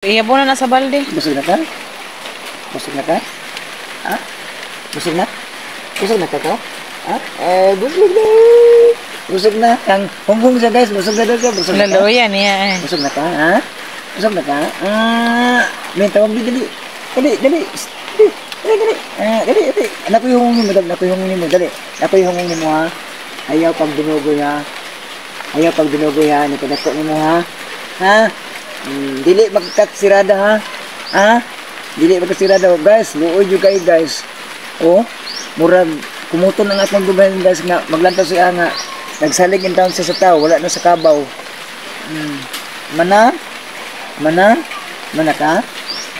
Iyabo na nasa balde. Busog na ka? Busog na ka? Ha? Busog na? Busog na ka ka? Ha? Busog na. Busog na. Ang hunghong siya guys. Busog na daw siya. Busog na ka? Laloyan niya eh. Busog na ka? Ha? Busog na ka? May tawag di dali. Dali, dali. Dali, dali. Dali, dali. Anak ko yung hungong mo. Anak ko yung hungong mo. Dali. Anak ko yung hungong mo ha. Ayaw pag dinugoy ha. Ayaw pag dinugoy ha. Napadako mo ha. Ha? Dili magkatsirada ha. Ha? Dili magkatsirada guys. Luoy jud kay guys. Oh, murag kumuton ang atong dumahin guys nga maglantaw siya nga nagsalig in town siya sa tao, wala na sa kabaw. Mana? Mana? Mana ka?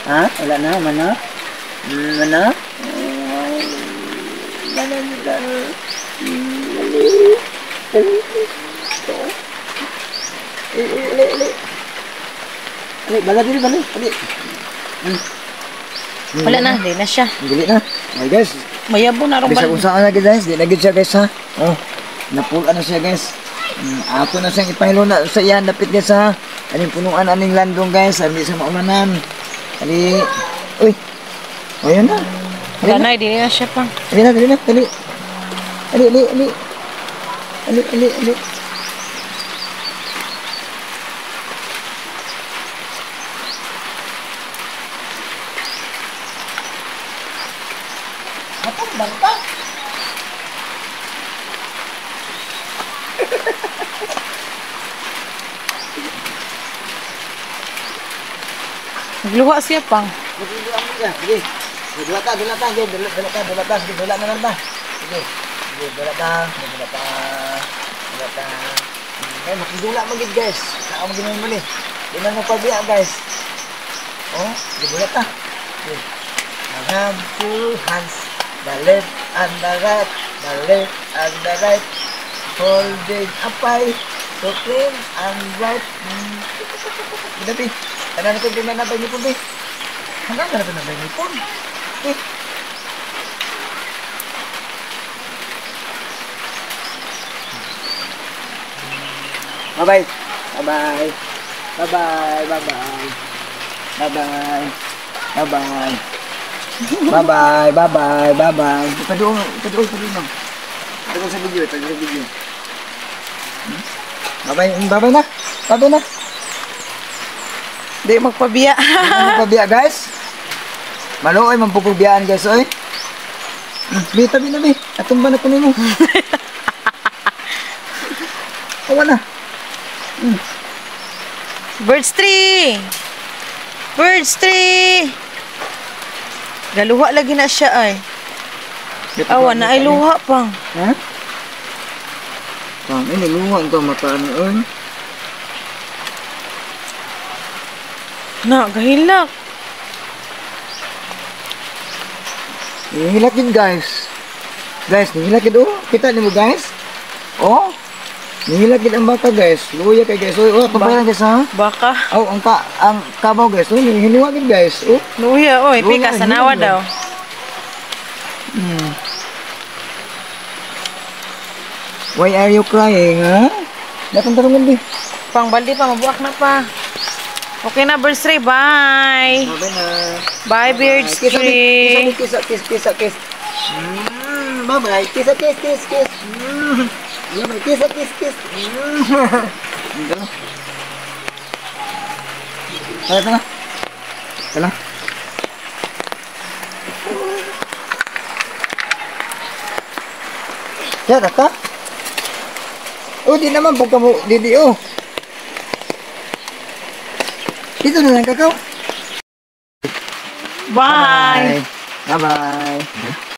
Ha? Wala na mana? Mana? Mana nila? Bala dili bala. Wala na, di na siya. Dili na. Ay guys, Mayabo na rin bisa balde. kung saan lagi guys, di lagi siya guys ha. Oh, napulan na siya guys. Ato na siyang ipahilo na sa iyan, dapit guys ha. Aning punuan aning landong guys, hindi sa maulanan. Ali, uy. O yan na. Wala na, di na siya pang. Ali na, dali na, dali. Ali, ali, ali. Ali, ali, ali. Apa bangka? Nagluwa siya pang. Sige. Dula ta, dula ta, dula na lang ta. Sige. Sige, dula ta. Ay, makidula magid guys. Saan mo ginawa mali? Di na nagpabiya guys. Oh, sige, dula ta. Sige. I have two hands. The left and the right. The left and the right. Holding a pie. So clean and right. Gila, Pi. Tanan natin din na nabay ni Pun, Pi. Hanggang na natin nabay ni Pun. Pi. Bye-bye. Bye-bye. Bye-bye. Bye-bye. Bye-bye. Bye-bye. Bye-bye. Bye-bye. Bye-bye. Paduong lang. Paduong sa video. Bye-bye. Bye-bye na. Bye-bye na. Di magpabiya. Pabiya guys. Maluoy mampupubiyaan guys oy. Bi tabi na bi. Atumba na kunin mo. Awa na. Birds tree. Birds tree. Galuha lagi na siya ay. Awa na ay luha pang. Ha? Pang ini luha ito mataan oy. Na, gahilak. Nihilak din guys. Guys, nihilak din oh. Kita niyo guys. Oh. Nihilak din ang baka guys. Luya kay guys. Oh, pambayan guys ha. Baka. Oh, ang kabaw guys. Oh, hiniwa din guys. Oh. Luya, oy. Pika sa nawa daw. Why are you crying, ha? Datang tarungan di. Pang balde pa, mabuak na pa. Okay na, birds tree. Bye. Bye na. Bye, birds tree. Kiss. Bye-bye. Kiss. Bye-bye. Kiss. Tala. Ya, tata. Oh, di naman pagka mo, didi, oh. Dito na lang kakao. Bye. Bye-bye.